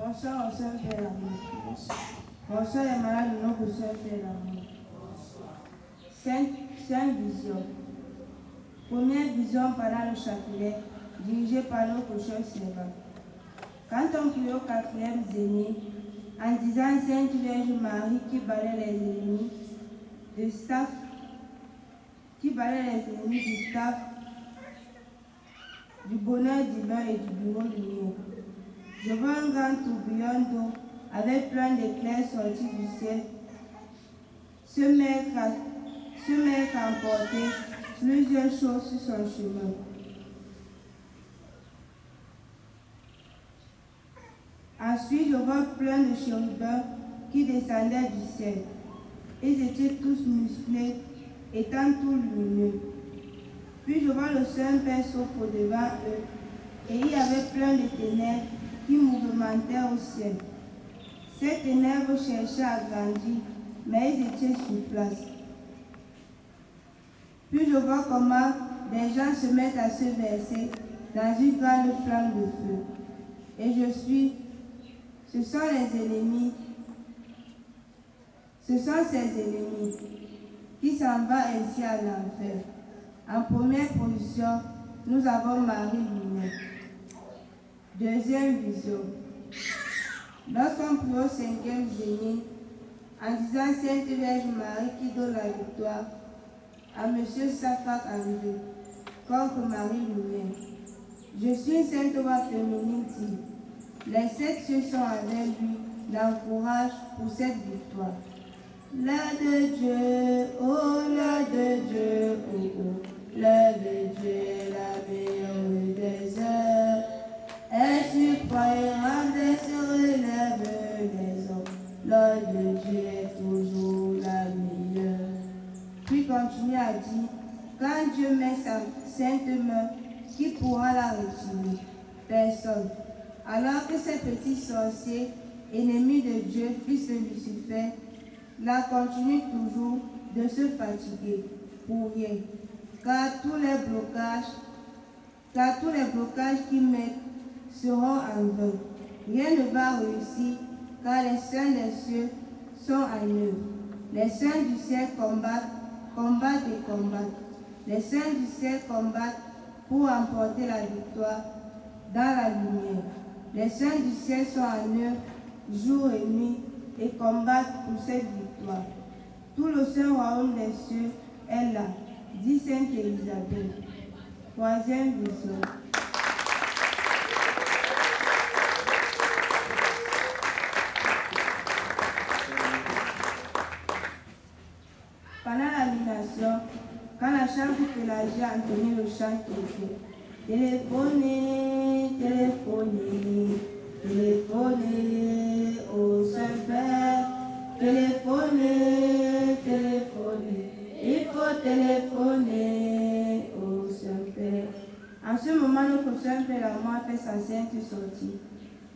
Bonsoir au Saint-Père l'amour. Bonsoir les malades de notre Saint-Père l'amour. Sainte vision. Première vision pendant le chapelet, dirigée par notre cher servant. Quand on prie au 4e zénith, en disant Sainte Vierge Marie qui balaie les ennemis du staff, du bonheur divin et du bureau lumière. Je vois un grand tourbillon d'eau avec plein d'éclairs sortis du ciel se mettre à emporter plusieurs choses sur son chemin. Ensuite, je vois plein de chérubins qui descendaient du ciel. Ils étaient tous musclés, étant tout lumineux. Puis je vois le Saint-Père s'offre devant eux, et il y avait plein de ténèbres qui mouvementaient au ciel. Ces ténèbres cherchaient à grandir, mais ils étaient sur place. Puis je vois comment des gens se mettent à se verser dans une grande flamme de feu. Et ce sont ces ennemis qui s'en vont ainsi à l'enfer. En première position, nous avons Marie Lumière. Deuxième vision. Lorsqu'on prie au 5e zénith, en disant Sainte Vierge Marie qui donne la victoire à M. Safak André contre Marie Lumière. Je suis une sainte voix féminine dit. Les 7 cieux sont avec lui, l'encourage pour cette victoire. La de Dieu, oh la de Dieu, oh oh. La de Dieu, la meilleure des heures. Elle suppliera et se relève les hommes. La de Dieu est toujours la meilleure. Puis continue à dire, quand Dieu met sa sainte main, qui pourra la retirer? Personne. Alors que ces petits sorciers, ennemis de Dieu, fils de Lucifer, la continuent toujours de se fatiguer pour rien. Car tous les blocages qu'ils mettent seront en vain. Rien ne va réussir, car les saints des cieux sont en œuvre. Les saints du ciel combattent et combattent. Les saints du ciel combattent pour emporter la victoire dans la lumière. Les saints du ciel sont en œuvre jour et nuit et combattent pour cette victoire. Tout le saint royaume des cieux est là, dit Sainte Élisabeth. Troisième vision. Pendant l'animation, quand la chambre Pélagie a entonné le chant qui était téléphonez, téléphonez, téléphonez au Saint-Père, téléphonez, téléphonez, il faut téléphoner au Saint-Père. En ce moment, notre Saint-Père l'amour a fait sa sainte sortie.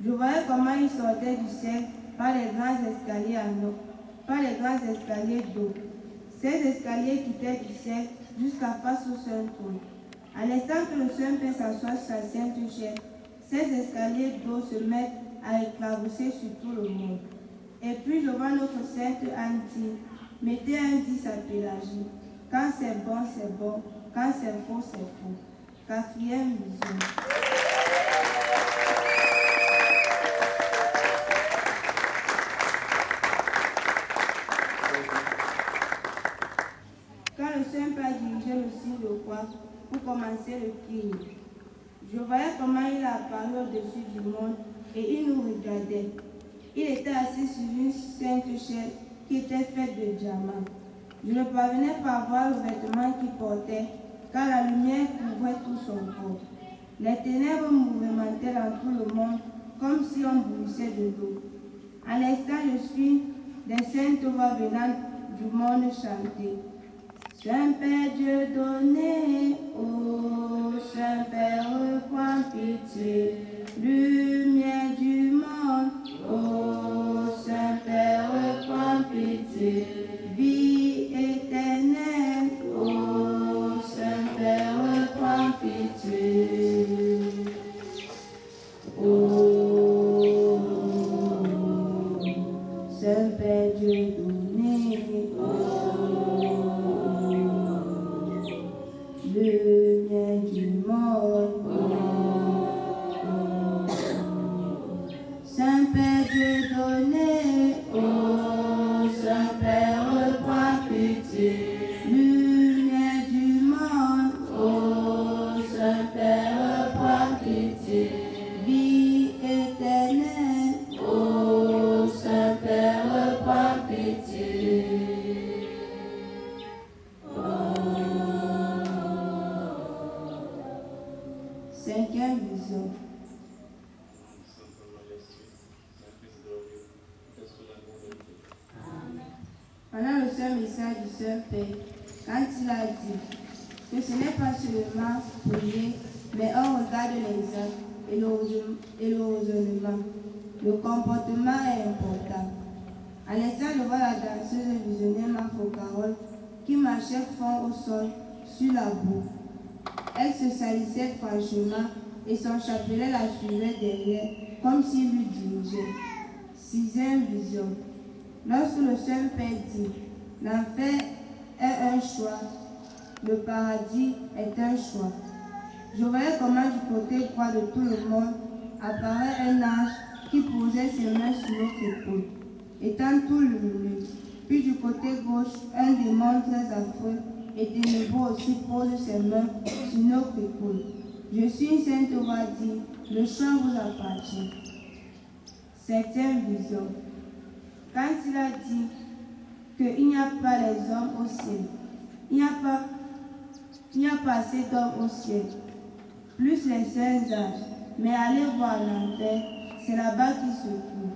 Je voyais comment il sortait du ciel par les grands escaliers en eau, par les grands escaliers d'eau. Ces escaliers quittaient du ciel jusqu'à face au Saint Trône. À l'instant que le Saint-Père s'assoit sur sa sainte chair, ces escaliers d'eau se mettent à éclabousser sur tout le monde. Et puis je vois notre sainte Anne dire, mettez un 10 à Pélagie. Quand c'est bon, c'est bon. Quand c'est faux, c'est faux. Quatrième vision. Quand le Saint-Père dirigeait le signe de croix pour commencer le culte, je voyais comment il a apparu au-dessus du monde et il nous regardait. Il était assis sur une sainte chaise qui était faite de diamants. Je ne parvenais pas à voir le vêtement qu'il portait, car la lumière couvrait tout son corps. Les ténèbres mouvementaient dans tout le monde, comme si on bouillissait de l'eau. À l'instant, je suis des saintes voix venant du monde chanter. Saint-Père Dieu donné, ô Saint-Père, prends pitié, lumière du monde, ô Saint-Père, prends pitié, vie éternelle, ô Saint-Père, prends pitié. Oh. Dieu donné, ô Saint-Père, prends pitié. Lumière du monde, ô Saint-Père, prends pitié. Vie éternelle, ô Saint-Père, prends pitié. Cinquième vision. Pendant le seul message du Saint-Père, quand il a dit que ce n'est pas seulement prier, mais on regarde les actes et le raisonnement. Le comportement est important. À l'instant de voir la danseuse visionnaire Marc-Carole qui marchait fort au sol sur la boue. Elle se salissait franchement et son chapelet la suivait derrière comme s'il lui dirigeait. Sixième vision. Lorsque le Saint-Père dit « L'enfer est un choix, le paradis est un choix », je voyais comment du côté droit de tout le monde apparaît un ange qui posait ses mains sur notre épaule, étant tout lumineux. Puis du côté gauche, un démon très affreux et ténébreux aussi pose ses mains sur notre épaule. Je suis une sainte voix dit « Le champ vous appartient ». Septième vision. Quand il a dit qu'il n'y a pas les hommes au ciel, il n'y a pas assez d'hommes au ciel, plus les saints âges, mais allez voir l'enfer, c'est là-bas qu'ils se trouvent.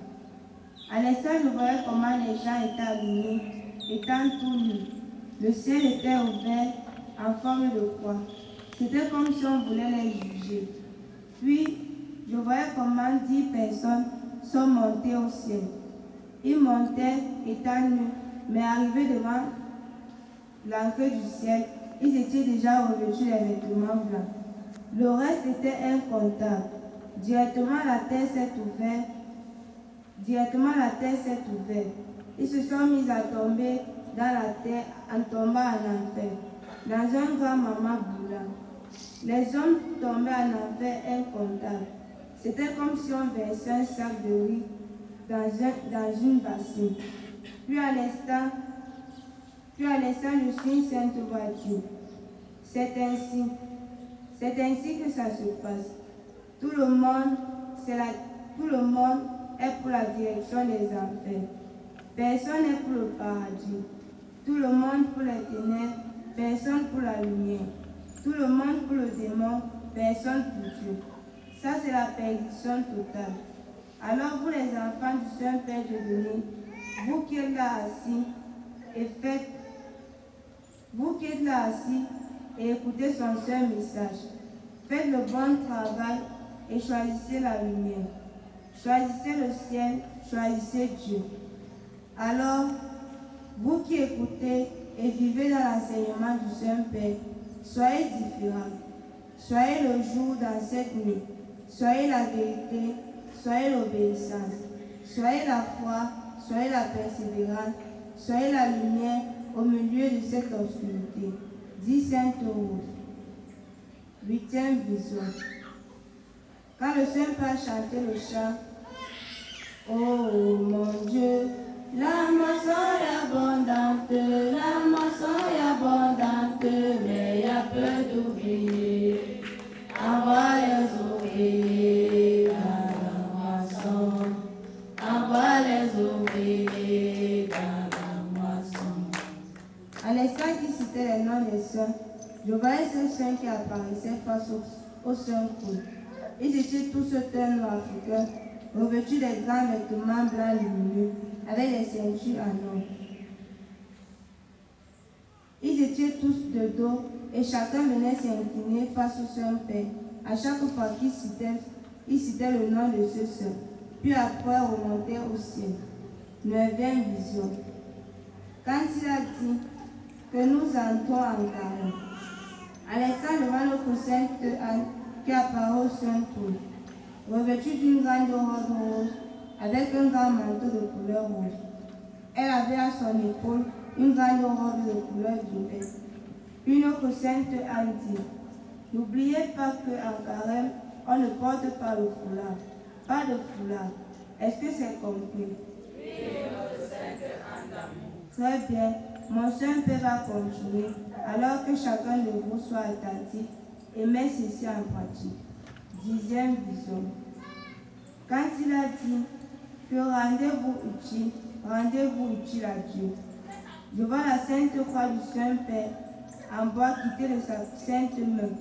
À l'instant, je voyais comment les gens étaient alignés, étant tout nus. Le ciel était ouvert en forme de croix. C'était comme si on voulait les juger. Puis, je voyais comment 10 personnes sont montées au ciel. Ils montaient étant nus, mais arrivés devant l'entrée du ciel, ils étaient déjà revêtus des vêtements blancs. Le reste était incontable. Directement la terre s'est ouverte. Ils se sont mis à tomber dans la terre en tombant en enfer, dans un grand maman boulant. Les hommes tombaient en enfer incontable. C'était comme si on versait un sac de riz dans une bassine. Puis à l'instant, je suis une sainte voiture. C'est ainsi que ça se passe. Tout le monde est pour la direction des enfers. Personne n'est pour le paradis. Tout le monde pour les ténèbres, personne pour la lumière. Tout le monde pour le démon, personne pour Dieu. Ça, c'est la perdition totale. Alors vous les enfants du Saint-Père de Denis, vous qui êtes là assis et écoutez son seul message, faites le bon travail et choisissez la lumière. Choisissez le ciel, choisissez Dieu. Alors, vous qui écoutez et vivez dans l'enseignement du Saint-Père, soyez différents. Soyez le jour dans cette nuit. Soyez la vérité, soyez l'obéissance. Soyez la foi, soyez la persévérance. Soyez la lumière au milieu de cette obscurité. Dit Sainte Rose. Huitième vision. Quand le Saint-Père chantait le chant, « Oh mon Dieu, la moisson est abondante, mais il y a peu d'ouvriers. Envoie les ouvriers dans la moisson, envoie les ouvriers dans la moisson. » À l'instant qu'il citait les noms des saints, je voyais ces saints qui apparaissaient face au saint cool. Ils étaient tous teints africains, revêtus des grands vêtements blancs lumineux, avec des ceintures en or. Ils étaient tous de dos et chacun venait s'incliner face au Saint-Père à chaque fois qu'il citait le nom de ce saint, puis après remontait au ciel. Neuvième vision. Quand il a dit que nous entrons en carême, à l'instant devant notre sainte Anne qui apparaît au Saint-Tour, revêtue d'une grande robe rose avec un grand manteau de couleur rouge. Elle avait à son épaule une grande robe de couleur violette. Une autre sainte Anne dit, « N'oubliez pas qu'en carême, on ne porte pas le foulard. Pas de foulard. Est-ce que c'est compris? Très bien. Mon Saint-Père va continuer alors que chacun de vous soit attentif et met ceci en pratique. 10e vision. Quand il a dit que rendez-vous utile à Dieu, je vois la sainte croix du Saint-Père en bois quitter de sa sainte main,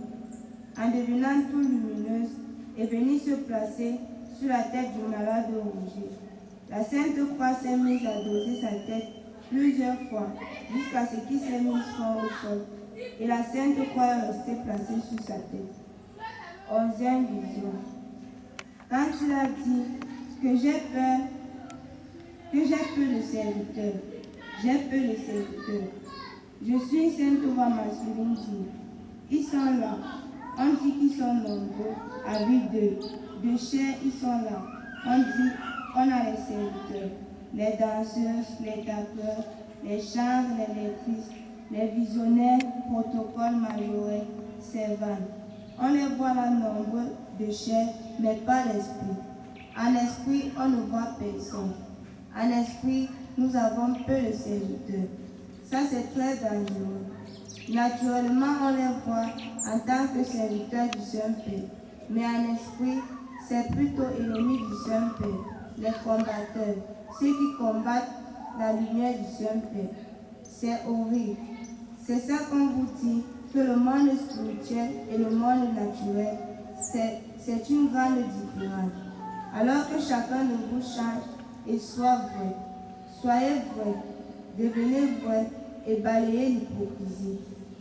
en devenant tout lumineuse et venir se placer sur la tête du malade rouge. La sainte croix s'est mise à doser sa tête plusieurs fois jusqu'à ce qu'il s'est mis front au sol et la sainte croix est restée placée sur sa tête. 11e vision. Quand il a dit que j'ai peur de serviteurs, j'ai peur de serviteurs. Je suis une sainte voix masculine. Ils sont là. On dit qu'ils sont nombreux, à vue de chair, ils sont là. On dit on a les serviteurs, les danseuses, les tapeurs, les chantres, les lectrices, les visionnaires, protocoles majorés, servantes. On les voit là nombreux de chair, mais pas d'esprit. En esprit, on ne voit personne. En esprit, nous avons peu de serviteurs. Ça, c'est très dangereux. Naturellement, on les voit en tant que serviteurs du Saint-Père. Mais en esprit, c'est plutôt ennemis du Saint-Père, les combatteurs, ceux qui combattent la lumière du Saint-Père. C'est horrible. C'est ça qu'on vous dit, que le monde spirituel et le monde naturel, c'est une grande différence. Alors que chacun de vous change et soit vrai. Soyez vrai, devenez vrai et balayez l'hypocrisie.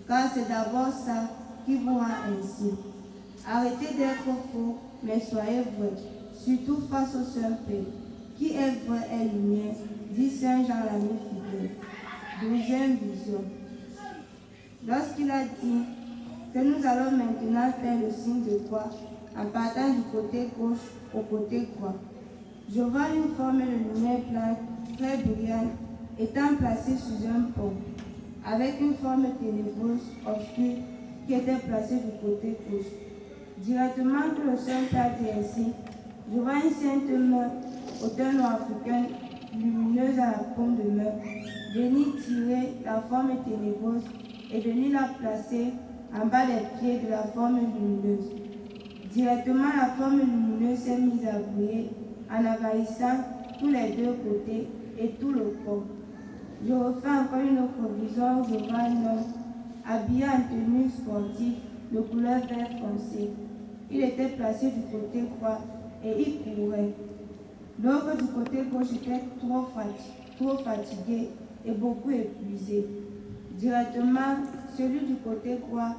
Car c'est d'abord ça qui vous rend ainsi. Arrêtez d'être faux, mais soyez vrai, surtout face au Saint-Père. Qui est vrai est lumière, dit Saint Jean l'ami fidèle. 12e vision. Lorsqu'il a dit que nous allons maintenant faire le signe de croix en partant du côté gauche au côté droit, je vois une forme de lumière blanche très brillante étant placée sous un pont, avec une forme ténébreuse obscure qui était placée du côté gauche. Directement que le Saint-Père a dit ainsi, je vois une sainte main au teint africain lumineuse à la paume de main, venir tirer la forme ténébreuse et venir la placer en bas des pieds de la forme lumineuse. Directement, la forme lumineuse s'est mise à briller en envahissant tous les deux côtés et tout le corps. Je refais encore une autre vision où je vois un homme habillé en tenue sportive de couleur vert foncé. Il était placé du côté droit et il courait. L'autre du côté gauche était trop fatigué et beaucoup épuisé. Directement, celui du côté droit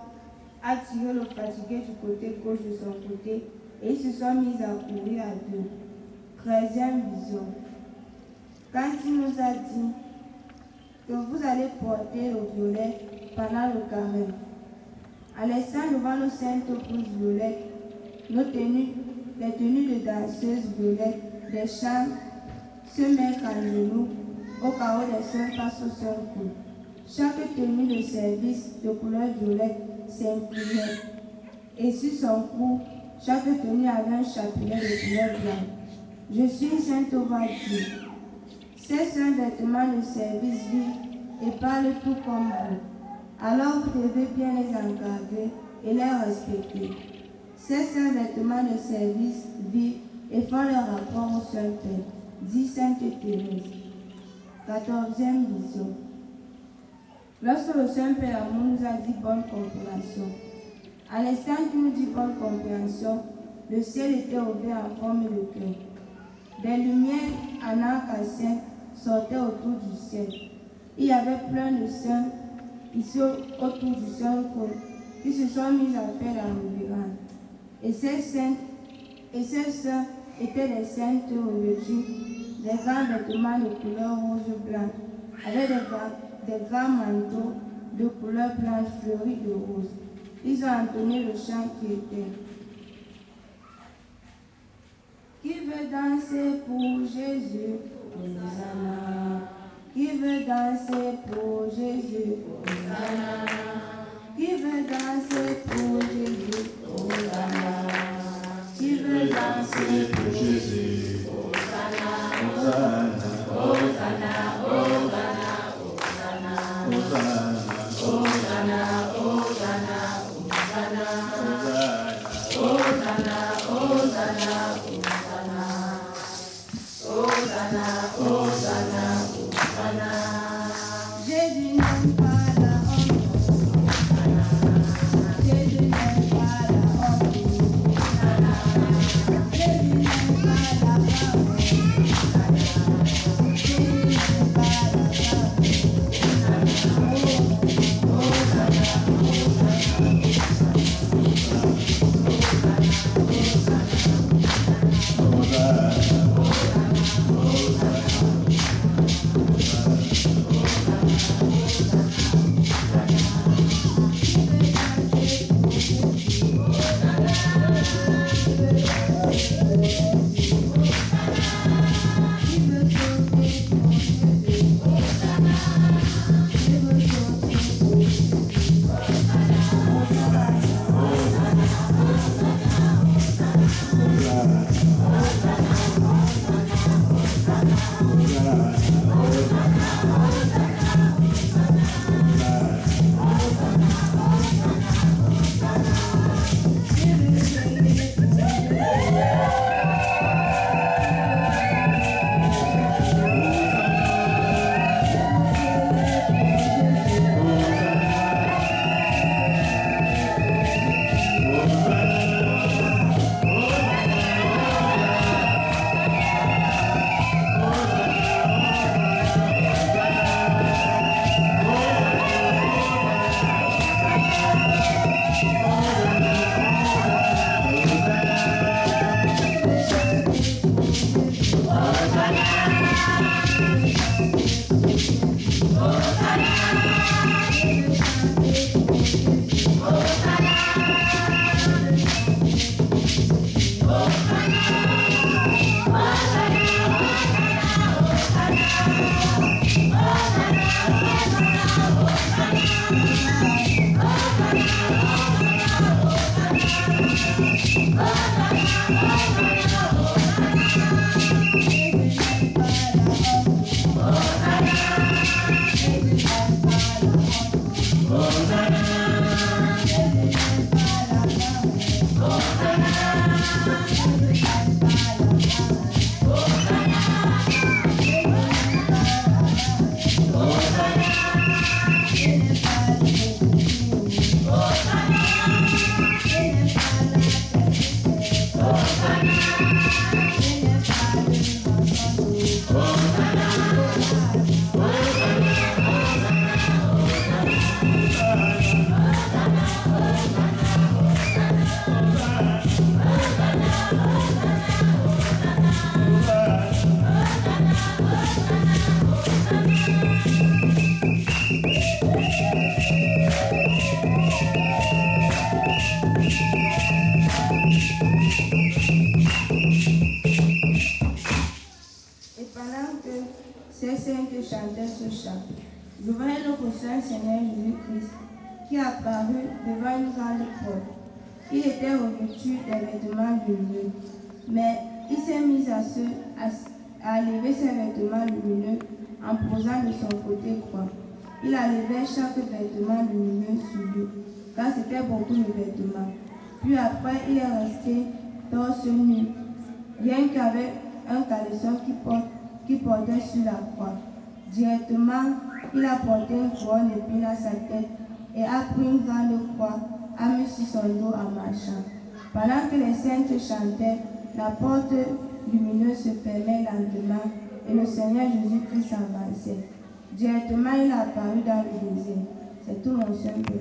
a tiré le fatigué du côté gauche de son côté et ils se sont mis à courir à deux. 13e vision. Quand il nous a dit que vous allez porter le violet pendant le carême, en laissant devant nos saintes blouses violettes, les tenues de danseuses violettes, des chants se mettent en genoux au carreau des sœurs face au seul cou. Chaque tenue de service de couleur violette s'inclinait et sur son cou, chaque tenue avait un chapelet de couleur blanche. Je suis sainte Ovadie. Ces saints vêtements de service vivent et parlent tout comme vous. Alors vous devez bien les encadrer et les respecter. Ces saints vêtements de service vivent et font leur rapport au Saint-Père, dit Sainte Thérèse. 14e vision. Lorsque le Saint-Père Amour nous a dit bonne compréhension, à l'instant qu'il nous dit bonne compréhension, le ciel était ouvert en forme de cœur. Des lumières en arc-en-ciel sortaient autour du ciel. Il y avait plein de saints ici autour du Saint-Trône qui se sont mis à faire la révérence. Et ces saints étaient des saintes revêtues des grands vêtements de couleur rose-blanc, avec des grands manteaux de couleur blanche fleuris de rose. Ils ont entonné le chant qui était: qui veut danser pour Jésus, Hosanna. Qui veut danser pour Jésus, Hosanna. Qui veut danser pour Jésus, Hosanna. Qui veut danser pour Jésus, Hosanna. Ces saintes chantaient ce chant. Je voyais notre Saint Seigneur Jésus-Christ qui apparut devant une grande porte. Il était revêtu des vêtements lumineux, mais il s'est mis à lever ses vêtements lumineux en posant de son côté croix. Il a levé chaque vêtement lumineux sur lui, car c'était beaucoup de vêtements. Puis après, il est resté torse nu, rien qu'avec un caleçon qui portait sur la croix. Directement, il a porté une couronne d'épines à sa tête et a pris une grande croix, a mis sur son dos en marchant. Pendant que les saintes chantaient, la porte lumineuse se fermait lentement et le Seigneur Jésus-Christ s'avançait. Directement, il a apparu dans le désert. C'est tout mon seul pour